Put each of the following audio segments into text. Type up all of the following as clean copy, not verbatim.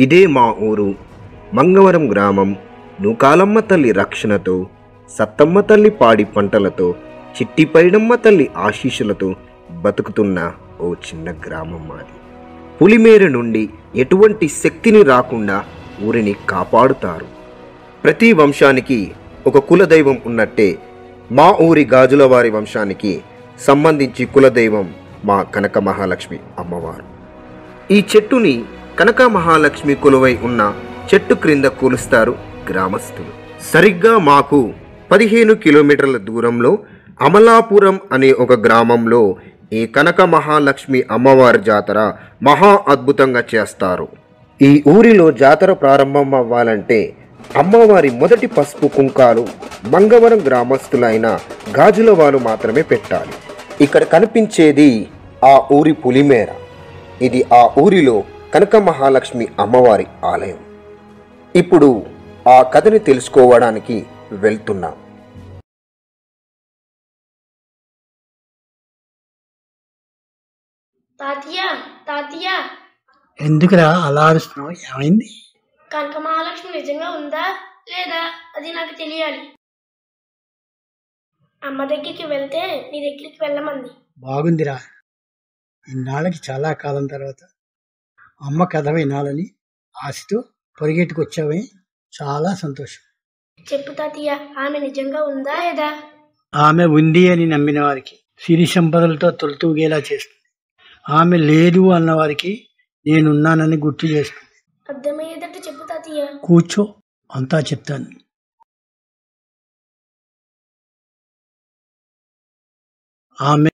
ఇదే మా ఊరు మంగవరం గ్రామం. నూకాలమ్మ తల్లి రక్షణతో, సత్తమ్మ తల్లి పాడి పంటలతో, చిట్టిపైడమ్మ తల్లి ఆశీస్సులతో బతుకుతున్న ఓ చిన్న గ్రామం మాది. పులిమేర నుండి ఎటువంటి శక్తిని రాకుండా ఊరిని కాపాడుతారు. ప్రతి వంశానికి ఒక కులదైవం ఉన్నట్టే మా ఊరి గాజులవారి వంశానికి సంబంధించి కులదైవం మా కనక మహాలక్ష్మి అమ్మవారు. ఈ చెట్టుని కనక మహాలక్ష్మి కొలువై ఉన్న చెట్టు క్రింద కూలుస్తారు గ్రామస్తులు. సరిగ్గా మాకు 15 కిలోమీటర్ల దూరంలో అమలాపురం అనే ఒక గ్రామంలో ఈ కనక మహాలక్ష్మి అమ్మవారి జాతర మహా అద్భుతంగా చేస్తారు. ఈ ఊరిలో జాతర ప్రారంభం అవ్వాలంటే అమ్మవారి మొదటి పసుపు కుంకాలు మంగవరం గ్రామస్తులైన గాజులవారు మాత్రమే పెట్టాలి. ఇక్కడ కనిపించేది ఆ ఊరి పులిమేర. ఇది ఆ ఊరిలో కనక మహాలక్ష్మి అమ్మవారి ఆలయం. ఇప్పుడు ఆ కథని తెలుసుకోవడానికి వెళ్తున్నాం. తాతయ్య ఎందుకురా అలా అరుస్తున్నావు? ఏమైంది? కనక మహాలక్ష్మి నిజంగా ఉందా లేదా అది నాకు తెలియాలి. అమ్మ దగ్గరికి వెళ్తే నీ దగ్గరికి వెళ్ళమంది. బాగుందిరా, ఇన్నాళ్ళకి చాలా కాలం తర్వాత అమ్మ కథ వినాలని ఆశతో పొరిగెట్టుకొచ్చావే, చాలా సంతోషం. చెప్పు తాతయ్య, ఆమె నిజంగా ఉందా లేదా? ఆమె ఉంది అని నమ్మిన వారికి సిరి సంపదలతో తొలతూగేలా చేస్తుంది. ఆమె లేదు అన్నవారికి నేనున్నానని గుర్తు చేస్తుంది. అర్థమయ్యేటట్టు చెప్పు తాతయ్య. కూర్చో, అంతా చెప్తాను. ఆమె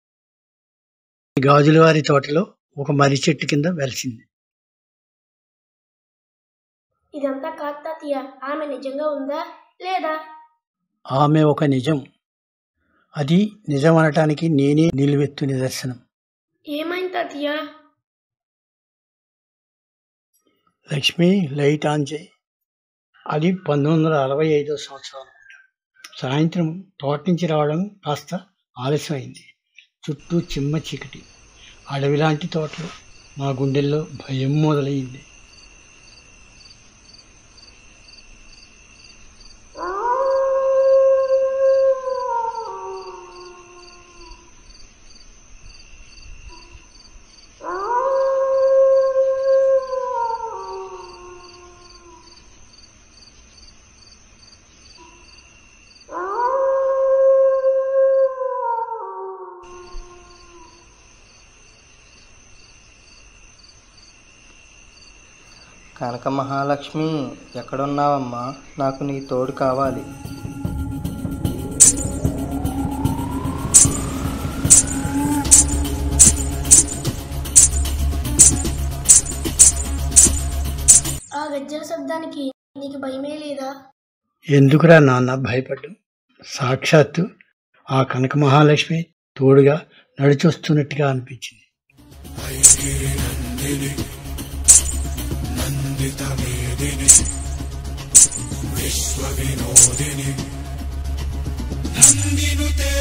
గాజులవారి తోటలో ఒక మర్రి చెట్టు కింద వెలిసింది. ఇదంతా కాదు తాతయ్య, ఆమె నిజంగా ఉందా లేదా? ఆమె ఒక నిజం. అది నిజం అనటానికి నేనే నిలువెత్తు నిదర్శనం. ఏమైంది తాతయ్య? లక్ష్మి, లైట్ ఆన్ చేయి. అది 1965 సంవత్సరం అనుకుంటా. సాయంత్రం తోట నుంచి రావడం కాస్త ఆలస్యమైంది. చుట్టూ చిమ్మ చీకటి, అడవిలాంటి తోటలు. మా గుండెల్లో భయం మొదలైంది. కనక మహాలక్ష్మి, ఎక్కడున్నావమ్మా? నాకు నీ తోడు కావాలి. ఆ గజ్జల శబ్దానికి నీకు భయమే లేదా? ఎందుకురా నాన్న భయపడ్డు? సాక్షాత్తు ఆ కనక మహాలక్ష్మి తోడుగా నడిచొస్తున్నట్టుగా అనిపించింది. విశ్వ వినోదిని నందినుతే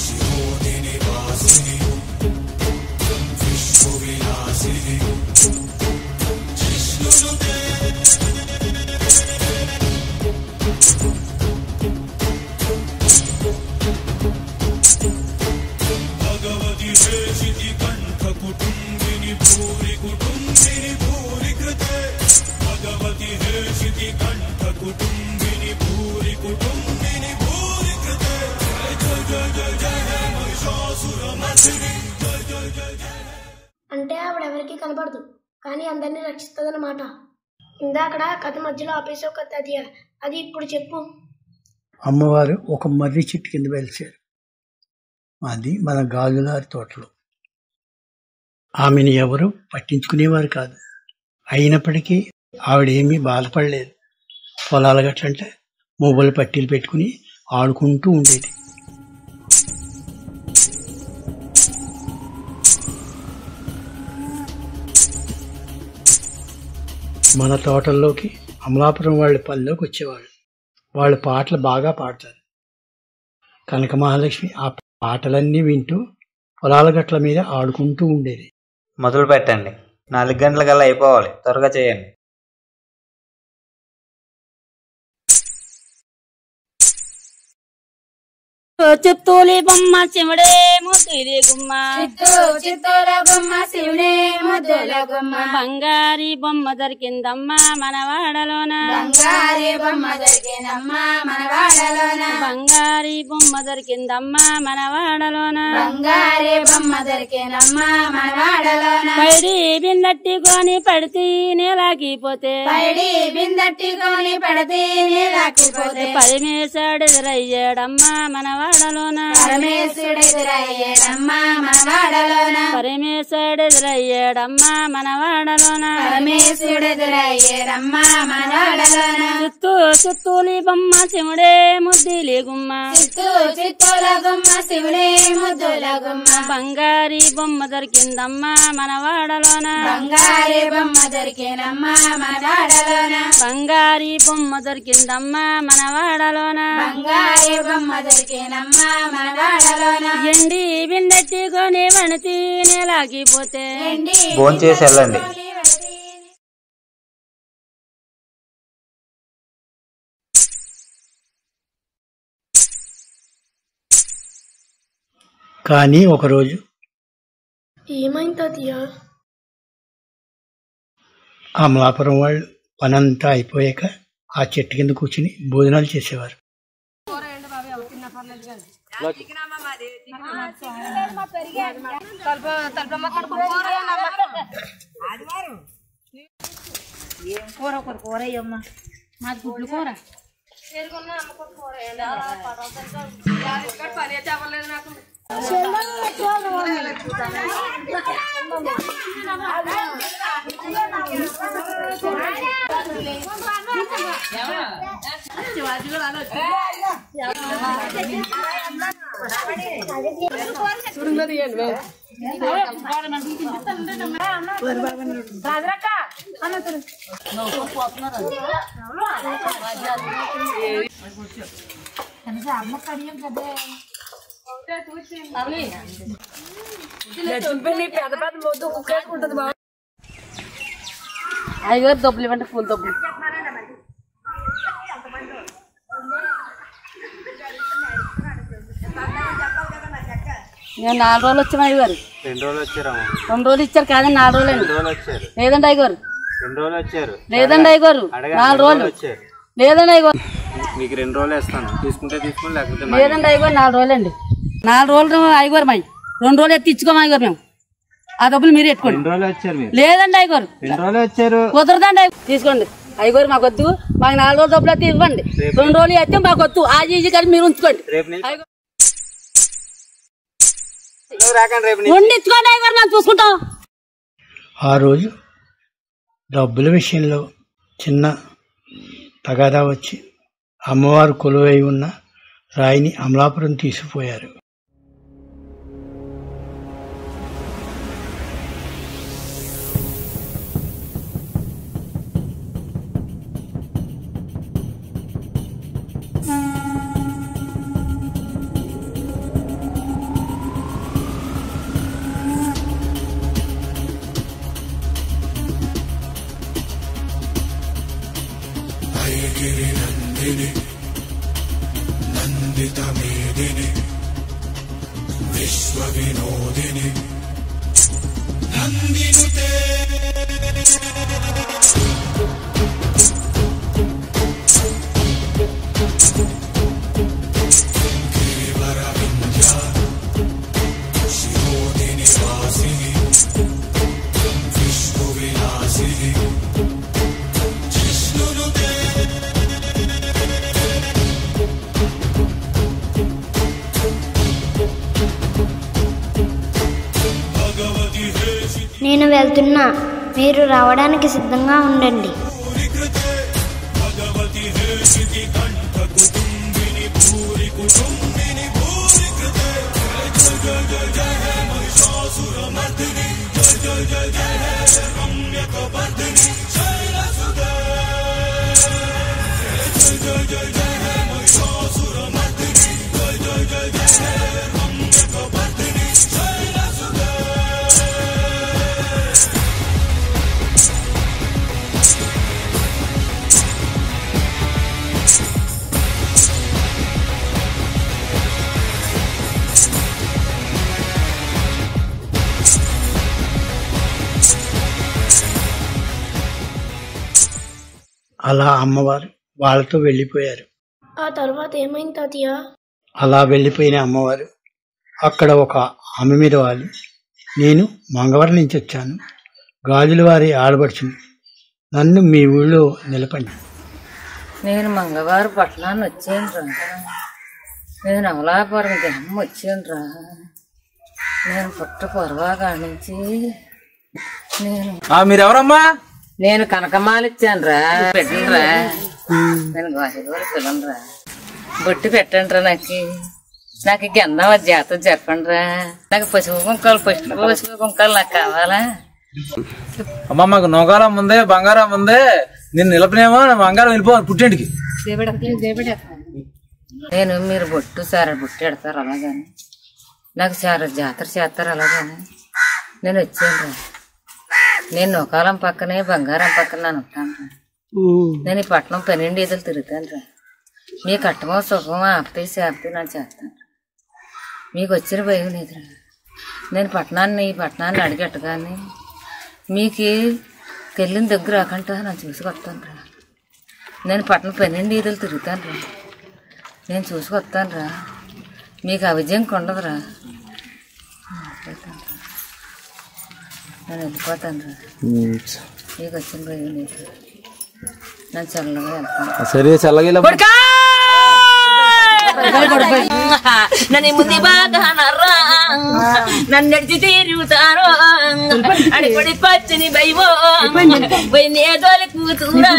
శివోదిని వాసిని విశ్వ విలాసిని జిష్ణునుతే అంటే ఆవిడెవరికి కనబడదు, కానీ అందరినీ రక్షిస్తుందన్నమాట. ఇందాకడ కథ మధ్యలో ఆపేసావు కదా తాతయ్య, అది ఇప్పుడు చెప్పు. అమ్మవారు ఒక మర్రి చెట్టు కింద వెలిసారు. అది మన గాజులారి తోటలో. ఆమెను ఎవరు పట్టించుకునేవారు కాదు. అయినప్పటికీ ఆవిడేమీ బాధపడలేదు. పొలాల గట్లంటే మొబైల్ పట్టీలు పెట్టుకుని ఆడుకుంటూ ఉండేది. మన తోటల్లోకి అమలాపురం వాళ్ళ పనిలోకి వచ్చేవాళ్ళు. వాళ్ళు పాటలు బాగా పాడతారు. కనక మహాలక్ష్మి ఆ పాటలన్నీ వింటూ పొలాల గట్ల మీద ఆడుకుంటూ ఉండేది. మొదలు పెట్టండి. 4 గంటలకల్లా అయిపోవాలి. త్వరగా చేయండి. చిత్తూలి బొమ్మ శివుడే ముద్దులి గుమ్మ, చిత్తూల బొమ్మ శివుడే ముద్దుల గుమ్మ, బంగారి బొమ్మ దొరికిందమ్మ మనవాడలోన, బంగారి బొమ్మ దొరికిందమ్మ మనవాడలోన, బంగారి బొమ్మ దొరికిందమ్మ మనవాడలోన, బంగారి బొమ్మ దొరికిందమ్మ మనవాడలోన, పైడి బిందట్టి కొని పడితే నేలాగిపోతే, పైడి బిందట్టి కొని పడితే నేలాగిపోతే, పరమేశాడు ఎదురయ్యాడమ్మ మనవాడలోన, పరమేశ్వరుడు ఎదురయ్యాడమ్మ మనవాడలోన, పరమేశాడు ఎదురయ్యాడమ్మ మనవాడలోన, పరమేశ్వరుడు ఎదురయ్యాడమ్మ మనవాడలోన, చిత్తూలి బొమ్మ శివుడే ముద్దులి గుమ్మ, చిత్తూల బొమ్మ శివుడే ముద్దుల గుమ్మ, బంగారి బొమ్మ దొరికిందమ్మ మనవాడలోన, బంగారి బొమ్మ దొరికిందమ్మ మనవాడలోన, బంగారి బొమ్మ దొరికిందమ్మ మనవాడలోన, బంగారి బొమ్మ దొరికిందమ్మ మనవాడలోన, ఎండి బిందెట్టి కొని వణితి నేలాగిపోతే, భోంచేసి వెళ్ళండి. కానీ ఒకరోజు ఏమైంది తాతయ్య? అమలాపురం వాళ్ళు పనంతా అయిపోయాక ఆ చెట్టు కింద కూర్చుని భోజనాలు చేసేవారు. అయ్యగారు దొబ్బలు ఇవ్వండి, పూల దొబ్బలు. నేను 4 రోజులు వచ్చాము అయ్యగారు. 2 రోజులు వచ్చారు. 2 రోజులు ఇచ్చారు కాదండి, 4 రోజులండి. 2 రోజులు వచ్చారు. లేదండి అయ్యగారు. 2 రోజులు వచ్చారు. లేదండి అయ్యగారు, 4 రోజులు వచ్చారు. లేదండి అయ్యగారు. మీకు 2 రోజులు ఇస్తాను, తీసుకుంటే తీసుకుని లేకపోతే లేదండి అయ్యగారు, 4 రోజులండి. 4 రోజులు అయ్యగారు మాయి 2 రోజులు ఎత్తి ఇచ్చుకోము అయ్యగారు. మేము ఆ డబ్బులు మీరు ఎట్టుకోండి. 2 రోజులు వచ్చారు. మీరు లేదండి అయ్యగారు, 2 రోజులు వచ్చారు. కుదరదండి. తీసుకోండి అయ్యగారు, మాకు వద్దు. మాకు 4 రోజులు డబ్బులు అయితే ఇవ్వండి. 2 రోజులు అయితే మాకు వద్దు. ఆజీ ఈజీ కలిపి మీరు ఉంచుకోండి. వండించుకోండి అయ్యగారు, మేము చూసుకుంటాం. ఆ రోజు డబ్బుల విషయంలో చిన్న తగాదా వచ్చి అమ్మవారు కొలువై ఉన్న రాయిని అమలాపురం తీసుకుపోయారు. నేను వెళ్తున్నా, మీరు రావడానికి సిద్ధంగా ఉండండి. జయ అలా అమ్మవారు వాళ్ళతో వెళ్ళిపోయారు. ఆ తర్వాత ఏమైంది తాతయ్య? అలా వెళ్ళిపోయిన అమ్మవారు అక్కడ ఒక ఆమె మీద వాలి, నేను మంగవరం నుంచి వచ్చాను, గాజుల వారి ఆడబడుచుని, నన్ను మీ ఊళ్ళో నిలపండి. నేను మంగళవారం పట్టణాన్ని వచ్చానురా. నేను అమలాపురం గ్రామం వచ్చానురా. నేను పుట్ట పొరవాగా నుంచి మీరెవరమ్మా? నేను కనకమాలు ఇచ్చానురా. పెట్టండిరా, నేను గాజుల పిల్లనరా. బొట్టు పెట్టండిరా. నాకు గంధం జాతర చెప్పండిరా. నాకు పసుపు కుంకాలు నాకు కావాలా? అమ్మ మాకు నొగారం ఉంది, బంగారం ఉంది. నేను నిలపనేమో బంగారం వెళ్ళిపోవాలి పుట్టింటికి. నేను మీరు బొట్టు సార్ బొట్టు పెడతారు అలాగని, నాకు సార్ జాతర చేస్తారు అలాగని నేను వచ్చాను. నేను నొకాలం పక్కనే బంగారం పక్కన నేను ఉంటాను. నేను ఈ పట్టణం 12 ఈదులు తిరుగుతాను రా. మీ కట్టమో సుఖమో ఆపితే నన్ను చేస్తాను. మీకు వచ్చిన భయం లేదురా. నేను ఈ పట్టణాన్ని అడిగట్టగానే మీకు వెళ్ళిన దగ్గర రాకుండా నన్ను చూసుకొస్తాను రా. నేను పట్టణం 12 ఈదులు తిరుగుతాను రా. నేను చూసుకొస్తాను రా. మీకు అవిజయం ఉండదురా. నేను వెళ్ళిపోతాను రా. మీకు వచ్చిన భయం లేదు. నేను చల్లగా వెళ్తాను. సరే చల్లగా నన్ను ముందు బాగా నన్ను నడిచి తీరుతాను అడిపడి పచ్చని భయమో నేదోలి కూతురా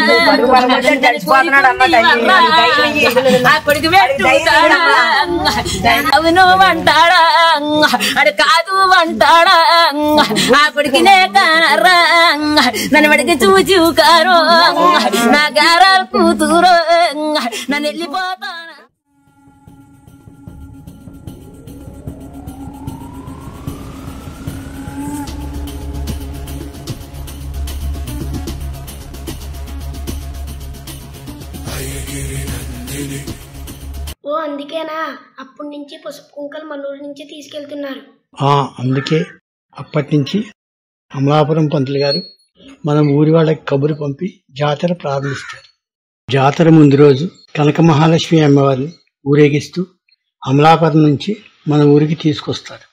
అప్పటికి పెట్టుతాడా అవును అంటాడా అడి కాదు అంటాడా అప్పటికి నే కానరా నన్ను అడిగి చూచి కారు నా గారాలు కూతురు నన్ను వెళ్ళిపోతాను. ఓ అందుకేనా అప్పటి నుంచి పసుపు కుంకలు మన ఊరి నుంచి తీసుకెళ్తున్నారు? అందుకే అప్పటి నుంచి అమలాపురం పంతులు గారు మన ఊరి వాళ్ళకి కబురు పంపి జాతర ప్రారంభిస్తారు. జాతర ముందు రోజు కనక మహాలక్ష్మి అమ్మవారిని ఊరేగిస్తూ అమలాపురం నుంచి మన ఊరికి తీసుకొస్తారు.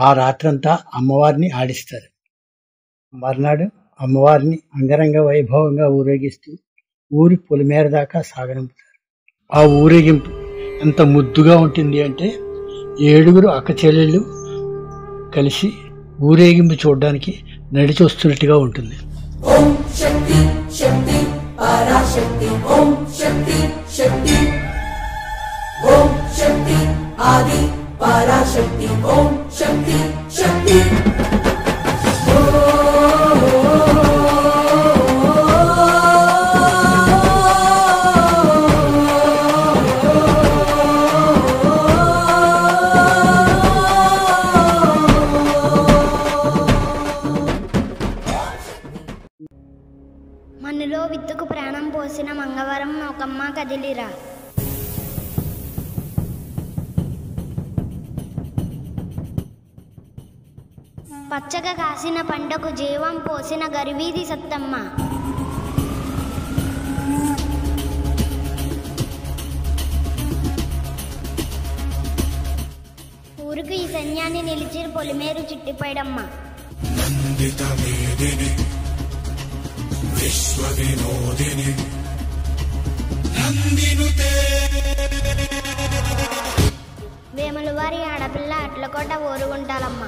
ఆ రాత్రంతా అమ్మవారిని ఆడిస్తారు. మర్నాడు అమ్మవారిని అంగరంగ వైభవంగా ఊరేగిస్తూ ఊరి పొలిమేర దాకా సాగనంపుతారు. ఆ ఊరేగింపు ఎంత ముద్దుగా ఉంటుంది అంటే 7 అక్క చెల్లెళ్ళు కలిసి ఊరేగింపు చూడడానికి నడిచి వస్తున్నట్టుగా ఉంటుంది. ఓం శక్తి శక్తి పరాశక్తి ఓం శక్తి శక్తి ఓం శక్తి ఆది పరాశక్తి ఓం శక్తి శక్తి మనలో విత్తుకు ప్రాణం పోసిన మంగవరం నౌకమ్మ కదిలిరా. పచ్చగా కాసిన పంటకు జీవం పోసిన గరివీధి సత్తమ్మ. ఊరికి ఈ అని నిలిచి పొలిమేరు చిట్టిపైడమ్మ. వేముల వారి ఆడపిల్ల అట్లకోట ఓరుగుంటాలమ్మ.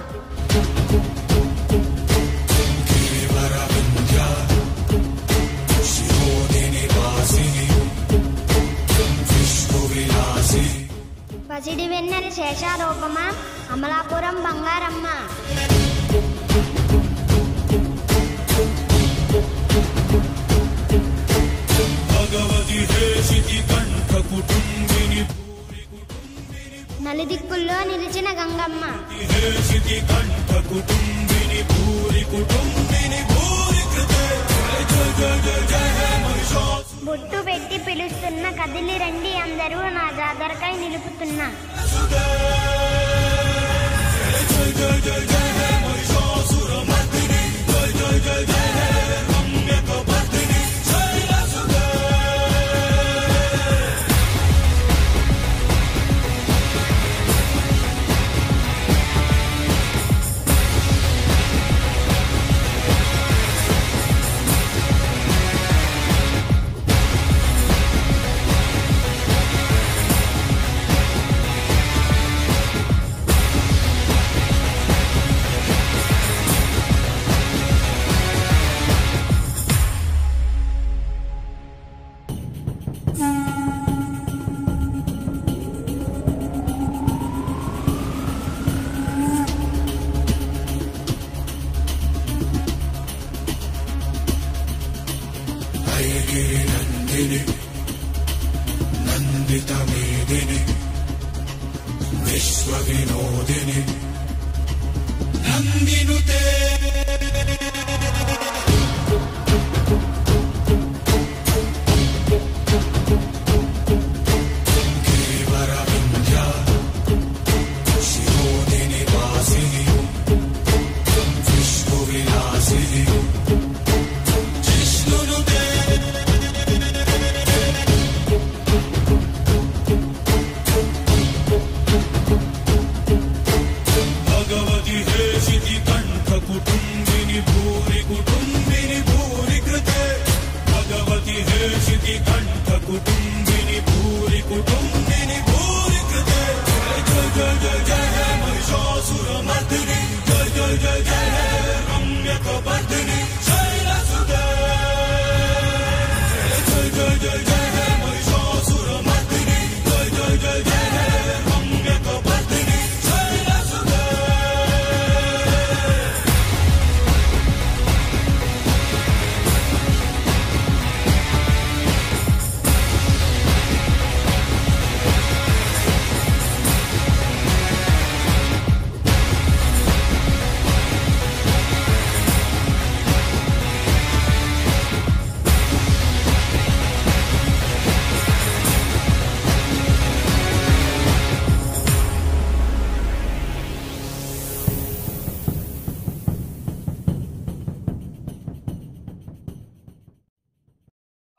పసిడి వెన్నెల శేషారూపమా అమలాపురం బంగారమ్మ. నలుదిక్కుల్లో నిలిచిన గంగమ్మ. బొట్టు పెట్టి పిలుస్తున్న కదిలి రండి అందరూ నా జాతరకై నిలుపుతున్నా.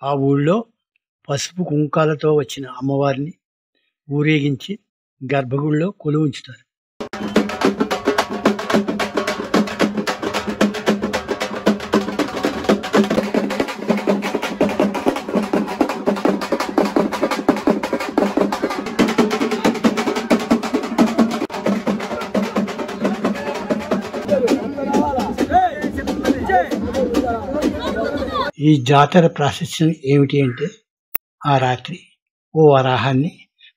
ఆ ఊళ్ళో పసుపు కుంకాలతో వచ్చిన అమ్మవారిని ఊరేగించి గర్భగుడిలో కొలువు ఉంచుతారు. ఈ జాతర ప్రాశస్త్యం ఏమిటి అంటే, ఆ రాత్రి ఓ వరాహాన్ని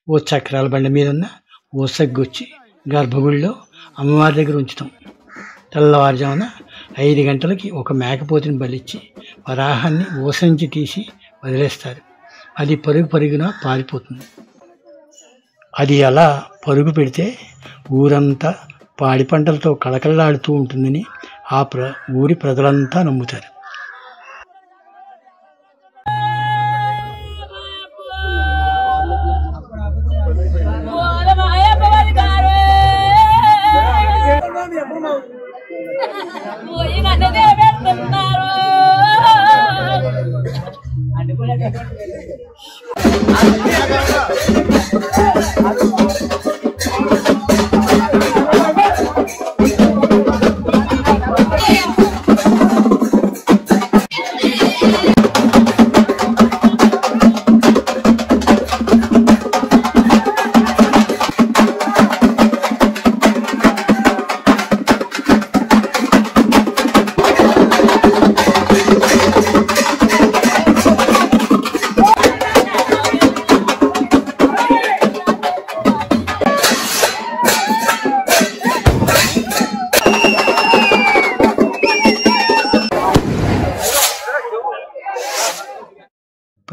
ఓ చక్రాల బండి మీద ఉన్న ఓ సగ్గొచ్చి గర్భగుడిలో అమ్మవారి దగ్గర ఉంచుతాం. తెల్లవారుజామున 5 గంటలకి ఒక మేకపోతుని బలిచ్చి వరాహాన్ని ఊస నుంచి తీసి వదిలేస్తారు. అది పరుగున పారిపోతుంది. అది అలా పరుగు పెడితే ఊరంతా పాడి పంటలతో కళకళలాడుతూ ఉంటుందని ఊరి ప్రజలంతా నమ్ముతారు.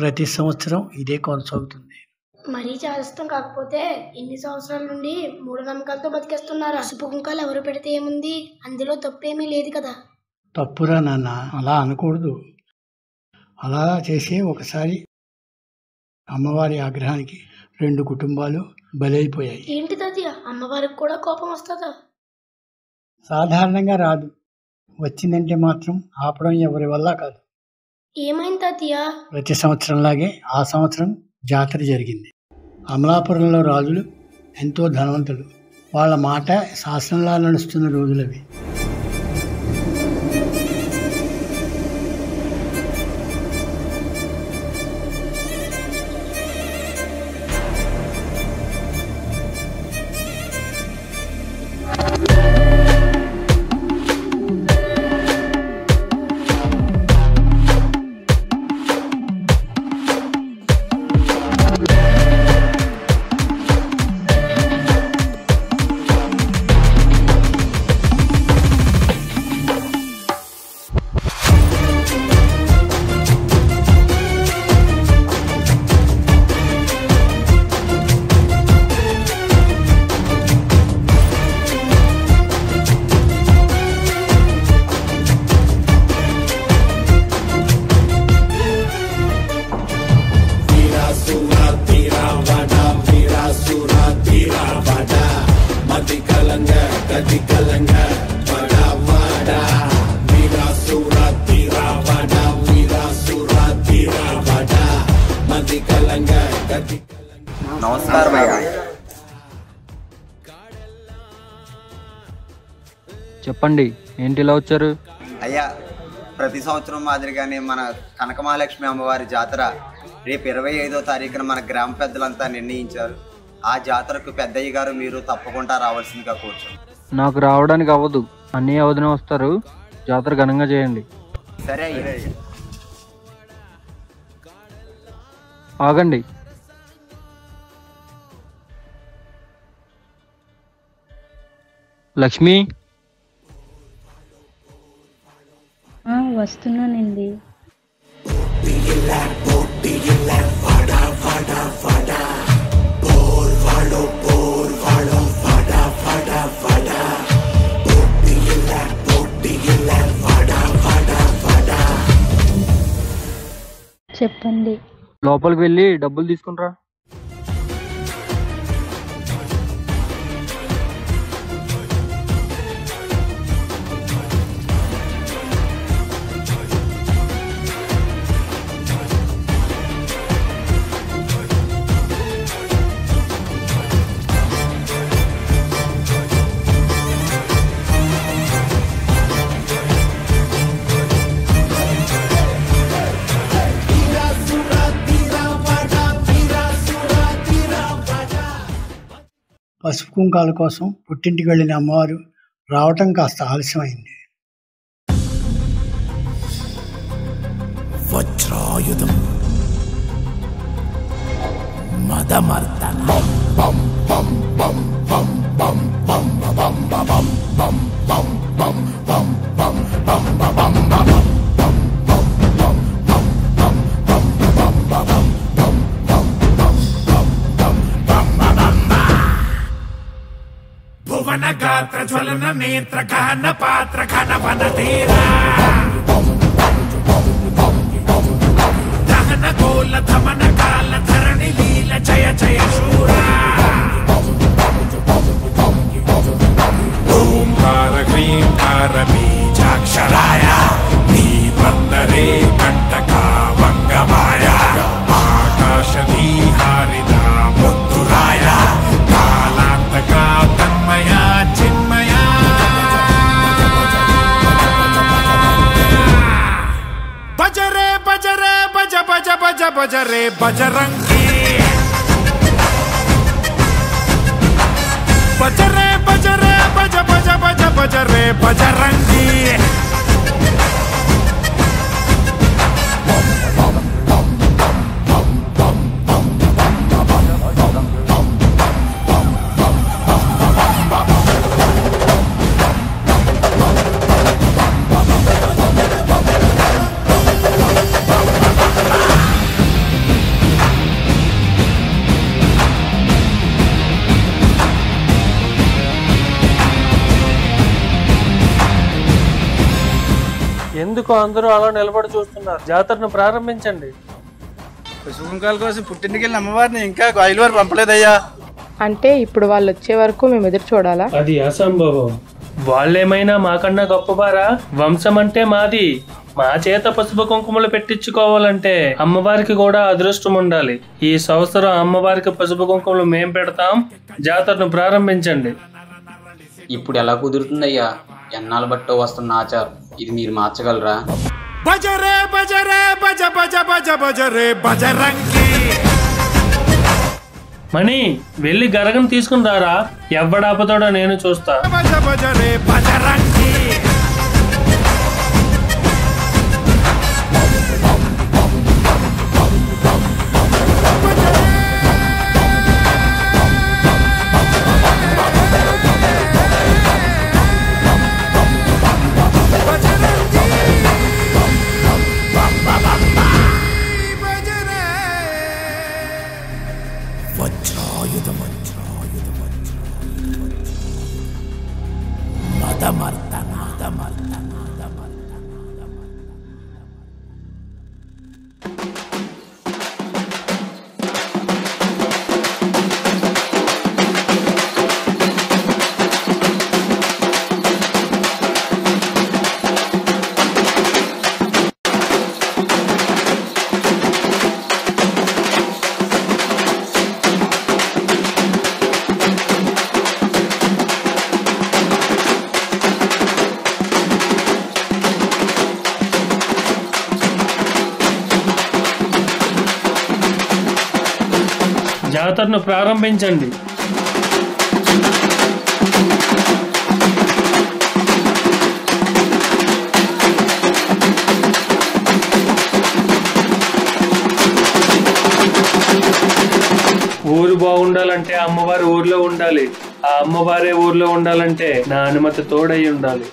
ప్రతి సంవత్సరం ఇదే కొనసాగుతుంది. మరీ చాదస్తం కాకపోతే ఇన్ని సంవత్సరాల నుండి మూఢనమ్మకాలతో బతికేస్తున్నారు. పసుపు కుంకాలు ఎవరు పెడితే ఏముంది, అందులో తప్పేమీ లేదు కదా. తప్పురా నాన్న, అలా అనకూడదు. అలా చేసే ఒకసారి అమ్మవారి ఆగ్రహానికి 2 కుటుంబాలు బలైపోయాయి. ఏంటి తాతయ్య, అమ్మవారికి కూడా కోపం వస్తుందా? సాధారణంగా రాదు, వచ్చిందంటే మాత్రం ఆపడం ఎవరి వల్ల కాదు. ఏమైంది తాతయ్య? ప్రతి సంవత్సరంలాగే ఆ సంవత్సరం జాతర జరిగింది. అమలాపురంలో రాజులు ఎంతో ధనవంతులు. వాళ్ళ మాట శాసనంలా నడుస్తున్న రోజులవి. నమస్కారం అయ్యా. చెప్పండి, ఏంటి ఇలా వచ్చారు? అయ్యా, ప్రతి సంవత్సరం మాదిరిగానే మన కనక మహాలక్ష్మి అమ్మవారి జాతర రేపు 25వ తారీఖున మన గ్రామ పెద్దలంతా నిర్ణయించారు. ఆ జాతరకు పెద్దయ్య గారు మీరు తప్పకుండా రావాల్సిందిగా కూర్చోండి. నాకు రావడానికి అవ్వదు, అన్నీ వదిన వస్తారు. జాతర ఘనంగా చేయండి. సరే అయ్యా. ఆగండి. లక్ష్మి, వస్తున్నానండి. చెప్పండి. లోపలికి వెళ్ళి డబ్బులు తీసుకునిరా. పసుపు కుంకాల కోసం పుట్టింటికి వెళ్ళిన అమ్మవారు రావటం కాస్త ఆలస్యమైంది. వజ్రాయుధం మదమర్దనం బం బం బం బం బం బం బం బం బం బం బం బం బం బం బం బం భువన గాత్ర జ్వలన నేత్ర గహన పాత్ర ఘన వన ధీరా దహన గోల ధమన కాల ధరణి లీల జయ జయ శూరా ఓంకార హ్రీంకార బీజాక్షరాయ నీబందరే కంటకా వంగమాయ ఆకాశధీహారిద ముద్దురాయ కాలాంతకా తన్మయ చిన్మయ బజరే బజరే బజ బజ బజ బజరే బజరంగి బజరే బజరే బజ బజ బజ బజరే బజరంగి ఎందుకు అందరూ అలా నిలబడి చూస్తున్నారు? జాతరను ప్రారంభించండి. పసుపు కుంకాల కోసం పుట్టింటికి వెళ్ళిన అమ్మవారిని ఇంకా ఐలువారు పంపలేదయ్యా. అంటే ఇప్పుడు వాళ్ళు వచ్చే వరకు మేము ఎదురు చూడాలా? అది అసంభవం. వాళ్ళేమైనా మాకన్నా గొప్పవారా? వంశం అంటే మాది. మా చేత పసుపు కుంకుమలు పెట్టించుకోవాలంటే అమ్మవారికి కూడా అదృష్టం ఉండాలి. ఈ సంవత్సరం అమ్మవారికి పసుపు కుంకుమలు మేం పెడతాం. జాతరను ప్రారంభించండి. ఇప్పుడు ఎలా కుదురుతుందయ్యా? ఎన్నాళ్ళు బట్టో వస్తున్న ఆచారం ఇది మీరు మార్చగలరా? బజరే బజరే బజ బజ బజ బజరే బజరంగి. మణి వెళ్ళి గరగను తీసుకుని రారా. ఎవడాపతోడో నేను చూస్తా. బజ బజరే బజరంగి. జాతరను ప్రారంభించండి. ఊరు బాగుండాలంటే అమ్మవారి ఊర్లో ఉండాలి. ఆ అమ్మవారే ఊర్లో ఉండాలంటే నా అనుమతి తోడై ఉండాలి.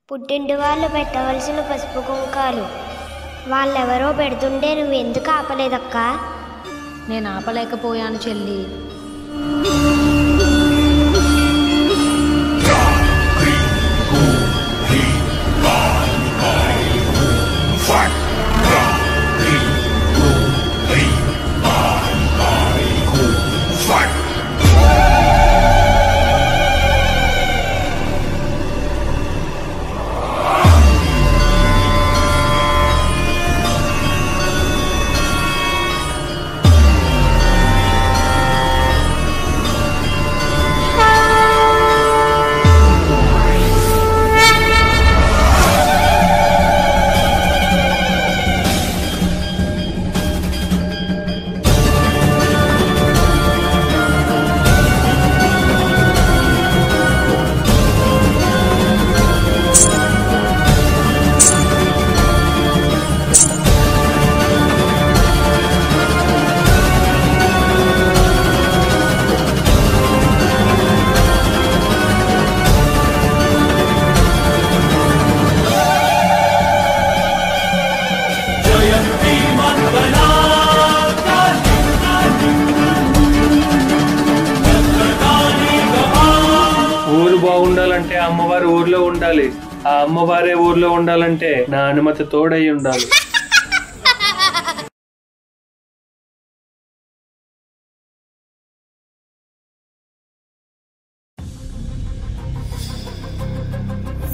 పుట్టింటి వాళ్ళు పెట్టవలసిన పసుపు కుంకాలు వాళ్ళెవరో పెడుతుంటే నువ్వు ఎందుకు ఆపలేదక్కా? నేను ఆపలేకపోయాను చెల్లి. అమ్మవారి ఊర్లో ఉండాలి. ఆ అమ్మవారే ఊర్లో ఉండాలంటే నా అనుమతి తోడై ఉండాలి.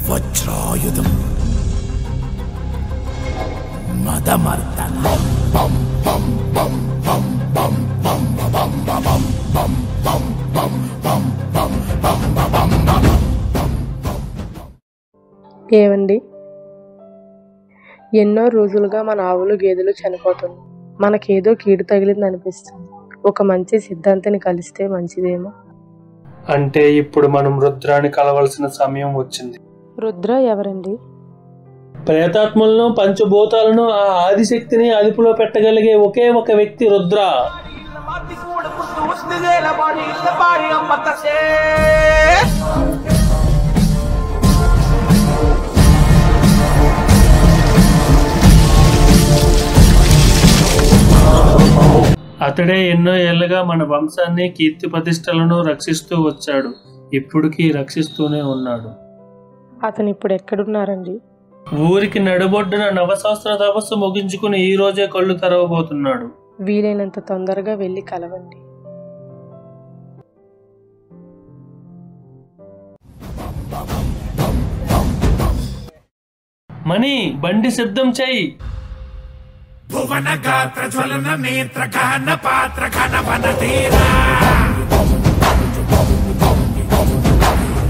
వజ్రాయుధం మదమర్దనం ఏవండి, ఎన్నో రోజులుగా మన ఆవులు గేదెలు చనిపోతుంది. మనకేదో కీడు తగిలింది అనిపిస్తుంది. ఒక మంచి సిద్ధాంతిని కలిస్తే మంచిదేమో. అంటే ఇప్పుడు మనం రుద్రాన్ని కలవలసిన సమయం వచ్చింది. రుద్ర ఎవరండి? ప్రేతాత్మలను, పంచభూతాలను, ఆ ఆదిశక్తిని అదుపులో పెట్టగలిగే ఒకే ఒక వ్యక్తి రుద్ర. అతడే ఎన్నో ఏళ్లుగా మన వంశాన్ని, కీర్తి ప్రతిష్టలను రక్షిస్తూ వచ్చాడు. ఇప్పటికీ రక్షిస్తూనే ఉన్నాడు. అతను ఇప్పుడు ఎక్కడున్నారండి? ఊరికి నడుబొడ్డున నవసహస్ర తపస్సు ముగించుకుని ఈ రోజే కళ్ళు తెరవబోతున్నాడు. వీలైనంత తొందరగా వెళ్ళి కలవండి. మణి, బండి సిద్ధం చెయ్యి. భువన గాత్ర జ్వలన నేత్ర గాన పాత్ర ఘన వన తీరా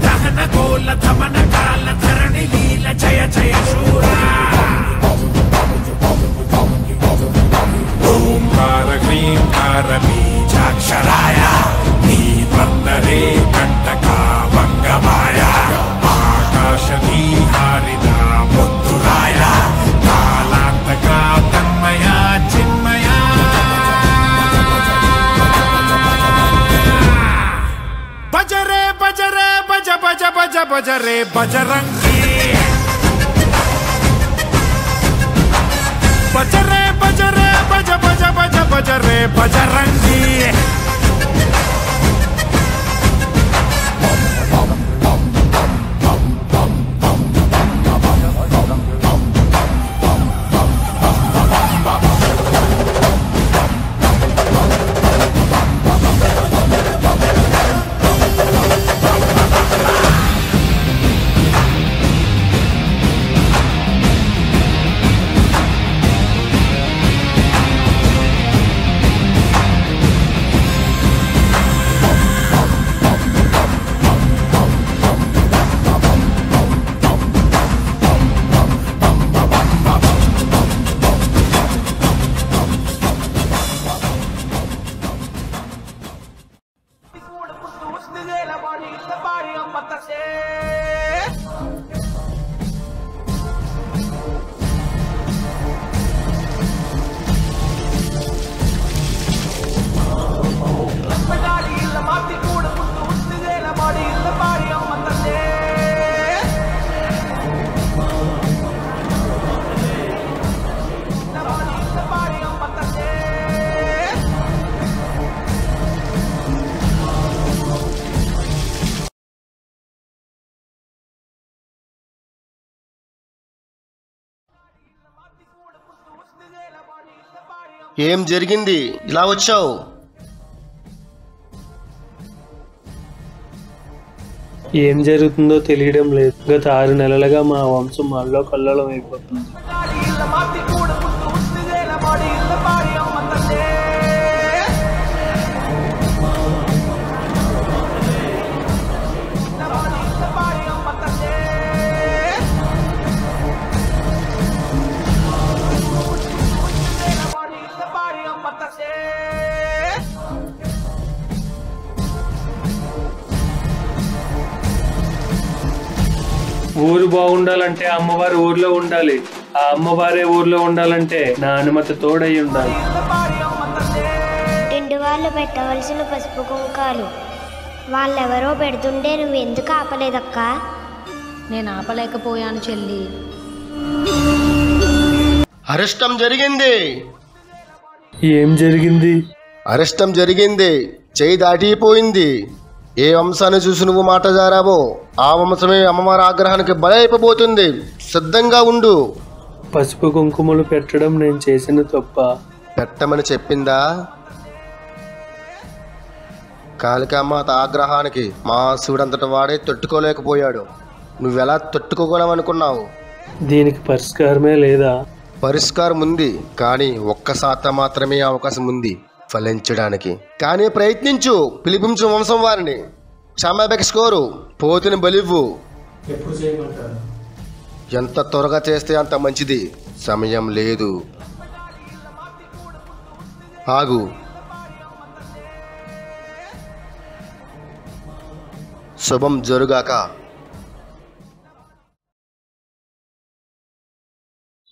దహన గోల ధమన కాల ధరణి లీల జయ జయ శూరా ఓంకార హ్రీంకార బీజాక్షరాయ నీత్వందరే కంటకా వంగమాయ ఆకాశధీహారిద ముద్దురాయ కాలాంతకా తన్మయ చిన్మయ బజరే బజరే బజ బజ బజ బజరే బజరంగి బజరే బజరే బజ బజ బజ బజరే బజరంగి ఏం జరిగింది? ఇలా వచ్చావు? ఏం జరుగుతుందో తెలియడం లేదు. గత 6 నెలలుగా మా వంశం అల్లో కల్లోలం అయిపోతుంది. ఊరు బాగుండాలంటే అమ్మవారి ఊర్లో ఉండాలి. ఆ అమ్మవారే ఊర్లో ఉండాలంటే నా అనుమతి తోడై ఉండాలి. ఇంటి వాళ్ళు పెట్టవలసిన పసుపు కుంకాలు వాళ్ళెవరో పెడుతుంటే నువ్వు ఎందుకు ఆపలేదక్కా? నేను ఆపలేకపోయాను చెల్లి. అరెస్టం జరిగింది. ఏం జరిగింది? అరెస్టం జరిగింది. చేయి దాటిపోయింది. ఏ వంశాన్ని చూసి నువ్వు మాట జారావో ఆ వంశమే అమ్మవారి ఆగ్రహానికి బలైపోబోతుంది. సిద్ధంగా ఉండు. పసుపు కుంకుమలు పెట్టడం నేను చేసిన తప్ప? పెట్టమని చెప్పిందా? కాళికామాత ఆగ్రహానికి మా శివుడంతటి వాడే తట్టుకోలేకపోయాడు. నువ్వెలా తట్టుకోగలవనుకున్నావు? దీనికి పరిష్కారమే లేదా? పరిష్కారం ఉంది, కానీ 1% మాత్రమే అవకాశం ఉంది ఫలించడానికి. కానీ ప్రయత్నించు. పిలిపించు వంశం వారిని. క్షమాభిక్ష కోరు. పోతుని బలివ్వు. ఎప్పుడు చేయమంటారు? ఎంత త్వరగా చేస్తే అంత మంచిది. సమయం లేదు. ఆగు. శుభం జరుగాక.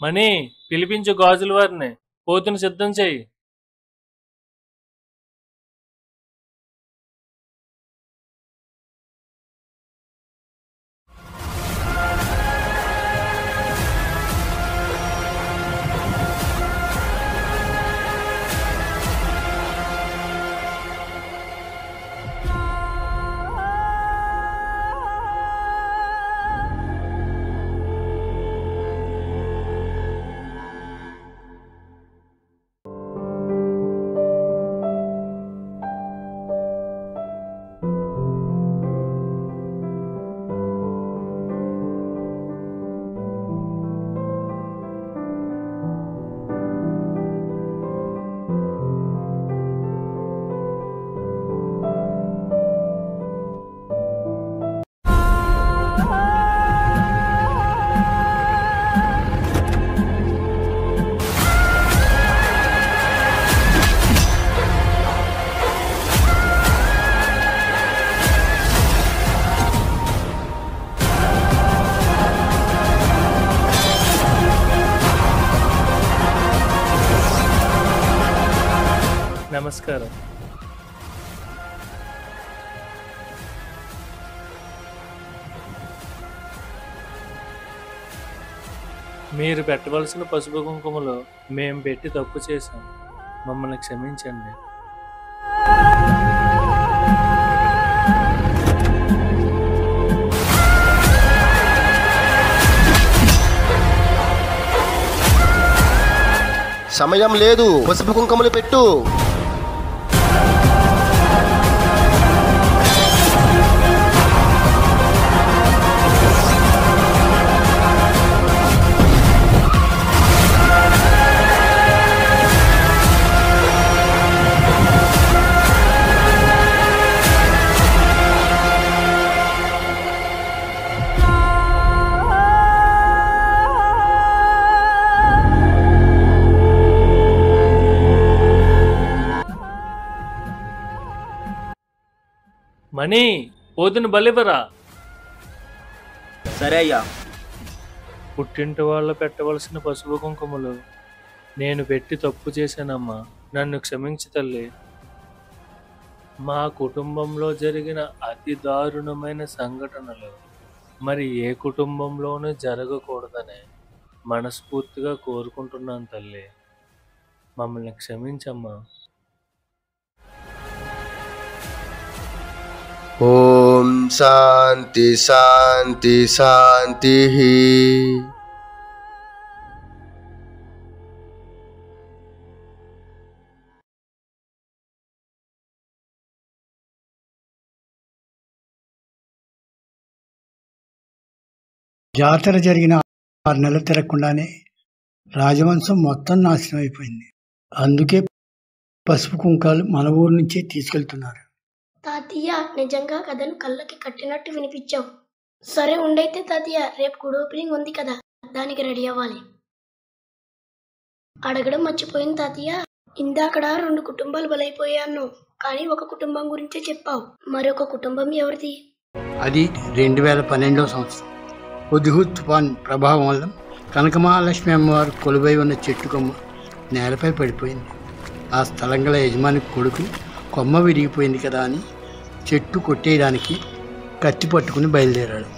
మణి, పిలిపించు గాజుల వారిని. పోతుని సిద్ధం చెయ్యి. నమస్కారం. మీరు పెట్టవలసిన పసుపు కుంకుమలు మేము పెట్టి తప్పు చేశాం. మమ్మల్ని క్షమించండి. సమయం లేదు. పసుపు కుంకుమలు పెట్టు. మణి, పోతుని బలివరా. సరే అయ్యా. పుట్టింటి వాళ్ళు పెట్టవలసిన పసుపు కుంకుమలు నేను పెట్టి తప్పు చేశానమ్మా. నన్ను క్షమించి తల్లి. మా కుటుంబంలో జరిగిన అతి దారుణమైన సంఘటనలు మరి ఏ కుటుంబంలోనూ జరగకూడదని మనస్ఫూర్తిగా కోరుకుంటున్నాను తల్లి. మమ్మల్ని క్షమించమ్మా. ఓం శాంతి శాంతి శాంతి. జాతర జరిగిన 6 నెలలు తిరగకుండానే రాజవంశం మొత్తం నాశనం అయిపోయింది. అందుకే పసుపు కుంకాలు మన ఊరు నుంచే తీసుకెళ్తున్నారు. తాతయ్య, నిజంగా కథను కళ్ళకి కట్టినట్టు వినిపించావు. సరే ఉండైతే తాతయ్య, రేపు గుడి ఓపెనింగ్ ఉంది కదా, దానికి రెడీ అవ్వాలి. అడగడం మర్చిపోయింది తాతయ్య, ఇందాకడ 2 కుటుంబాలు బలైపోయాను, కానీ ఒక కుటుంబం గురించే చెప్పావు. మరొక కుటుంబం ఎవరిది? అది 2012వ సంవత్సరం హుద్హుద్ తుఫాన్ ప్రభావం వల్ల కనకమహాలక్ష్మి అమ్మవారు కొలువై ఉన్న చెట్టు కొమ్మ నేలపై పడిపోయింది. ఆ స్థలం గల యజమాని కొడుకు కొమ్మ విరిగిపోయింది కదా అని చెట్టు కొట్టేయడానికి కత్తి పట్టుకుని బయలుదేరాడు.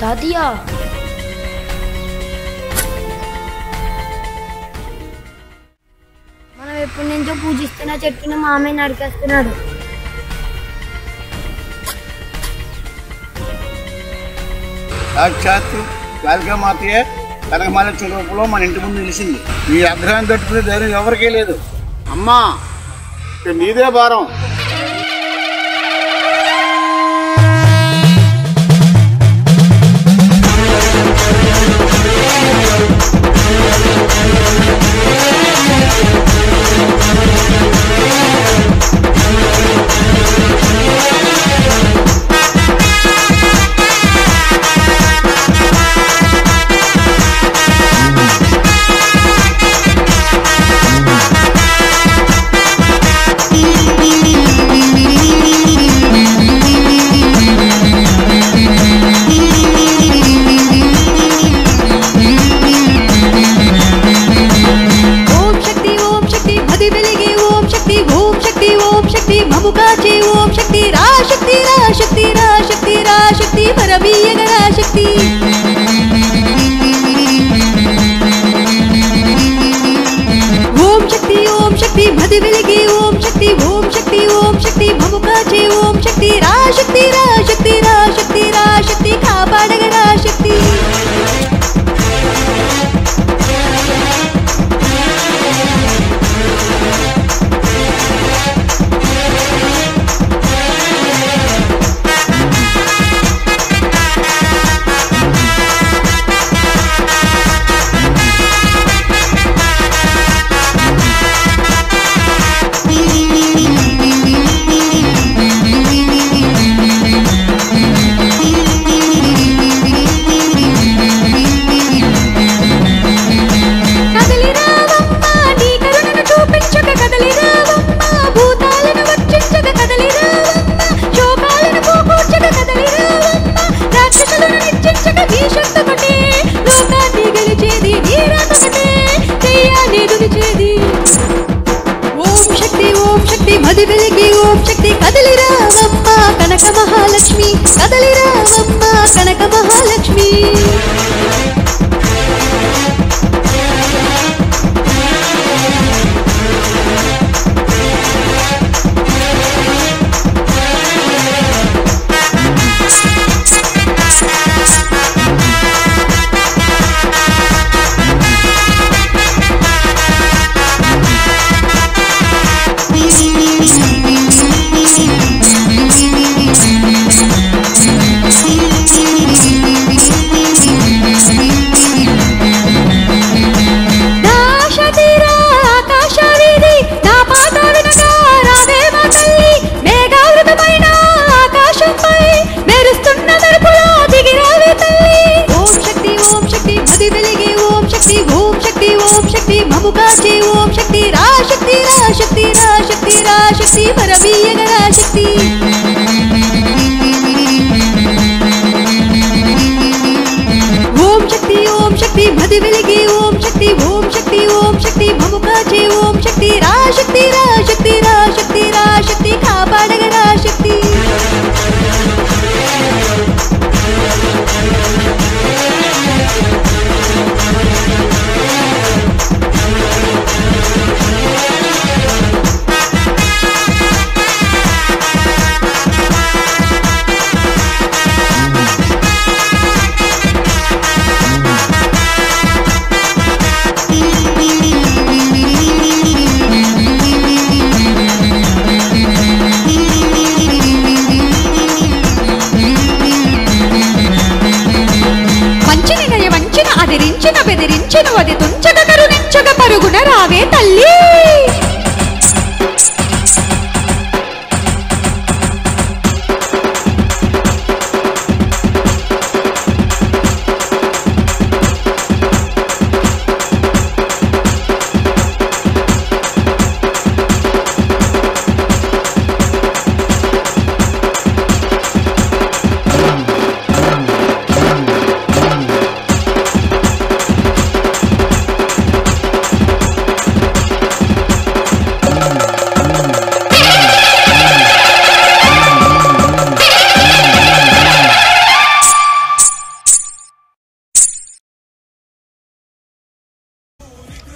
తాతయ్య మనం ఎప్పటి నుంచో పూజిస్తున్న చెట్టుని మామయ్య నరికేస్తున్నాడు. సాక్షాత్తు కాళికామాతయే కనకమహాలక్ష్మి రూపంలో మన ఇంటి ముందు నిలిచింది. ఈ అగ్రహాన్ని తట్టుకునే ధైర్యం ఎవరికీ లేదు. అమ్మా నీదే భారం.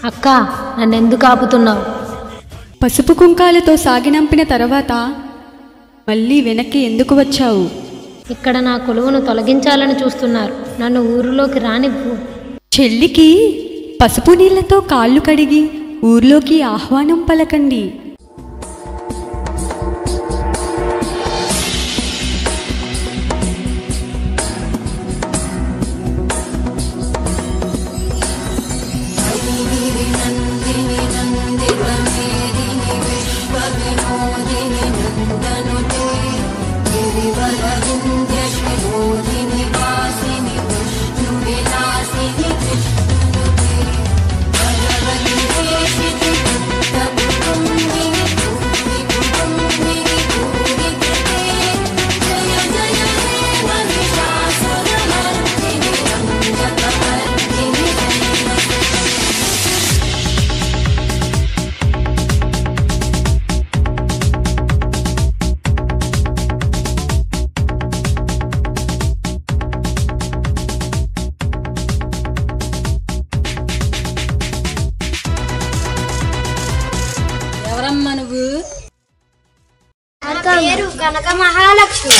అక్క నన్నెందుకు ఆపుతున్నావు? పసుపు కుంకాలతో సాగినంపిన తర్వాత మళ్ళీ వెనక్కి ఎందుకు వచ్చావు? ఇక్కడ నా కొలువును తొలగించాలని చూస్తున్నారు. నన్ను ఊరిలోకి రానివ్వు. చెల్లికి పసుపు నీళ్లతో కాళ్ళు కడిగి ఊర్లోకి ఆహ్వానం పలకండి. ఎవరమ్మా నువ్వు? నా పేరు కనక మహాలక్ష్మి.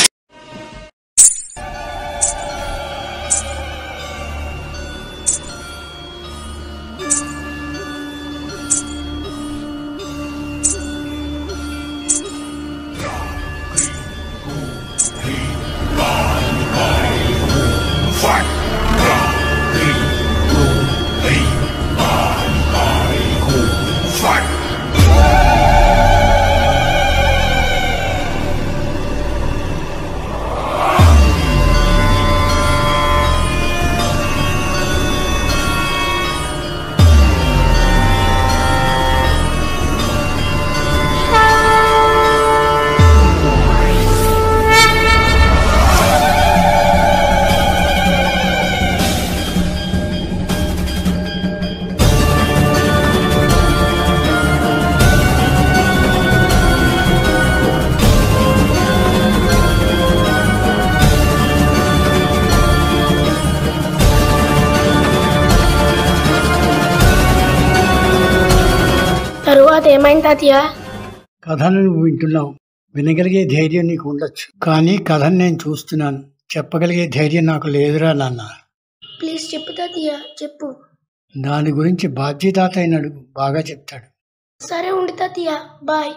తరువాత ఏమైంది తాతయ్య? కథను నువ్వు వింటున్నావు, వినగలిగే ధైర్యం నీకు ఉండొచ్చు, కానీ కథను నేను చూస్తున్నాను, చెప్పగలిగే ధైర్యం నాకు లేదురా నాన్న. ప్లీజ్ చెప్పు తాతయ్య, చెప్పు. దాని గురించి బాధ్యత అయిన అడుగు, బాగా చెప్తాడు. సరే ఉండి తాతయ్య, బాయ్.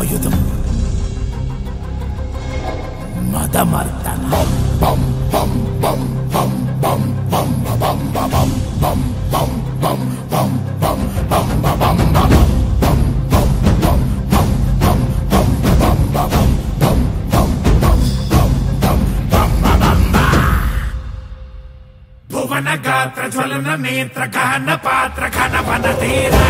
ఆయుధం మదమర్దనం. భువన గాత్ర జ్వలన నేత్ర గహన పాత్ర ఘన వన తీరా.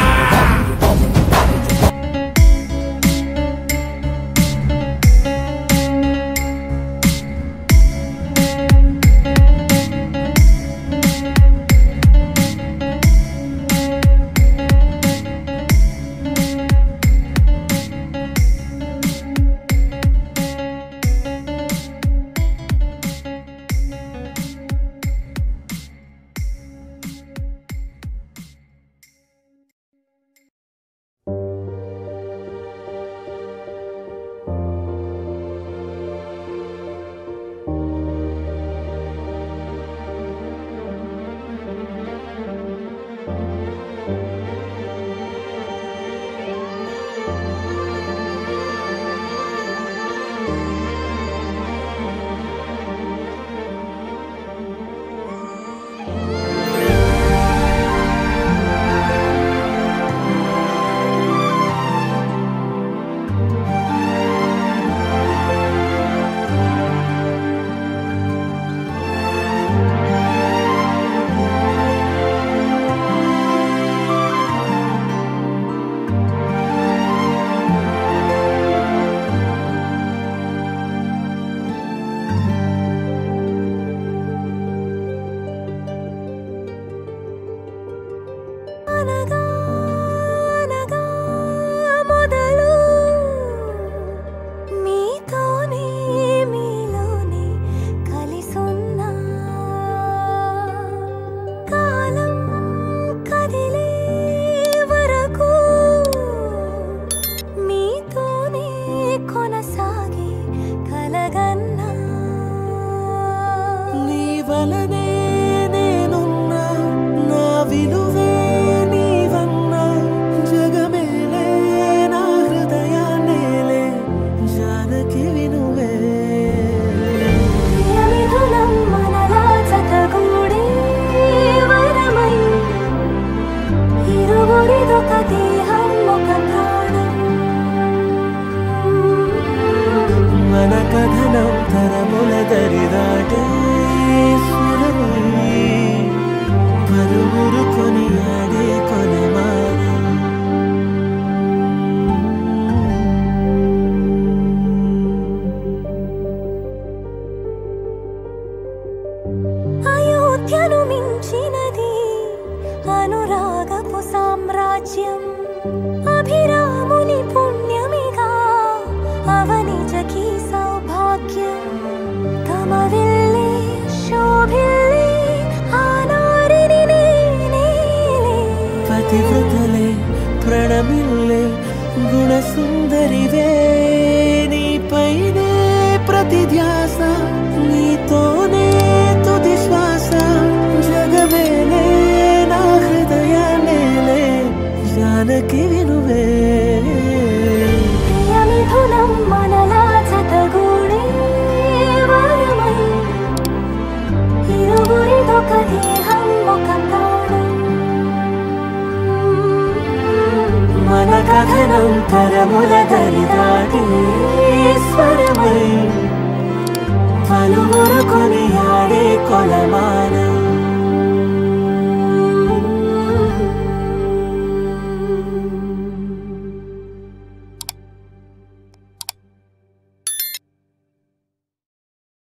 పతివ్రతలే ప్రణమిల్లే గుణసుందరివే నీపైనే ప్రతి ధ్యాస నీతోనే తుది శ్వాస జగమేలే నా హృదయాలేలే జానకి వినువే ప్రియమిథునం మనలా జతగూడే వరమై ఇరువురిదొక దేహం ఒక ప్రాణం మన కథనం తరముల దరిదాటి స్వరమై పలువురు కొనియాడే కొలమానం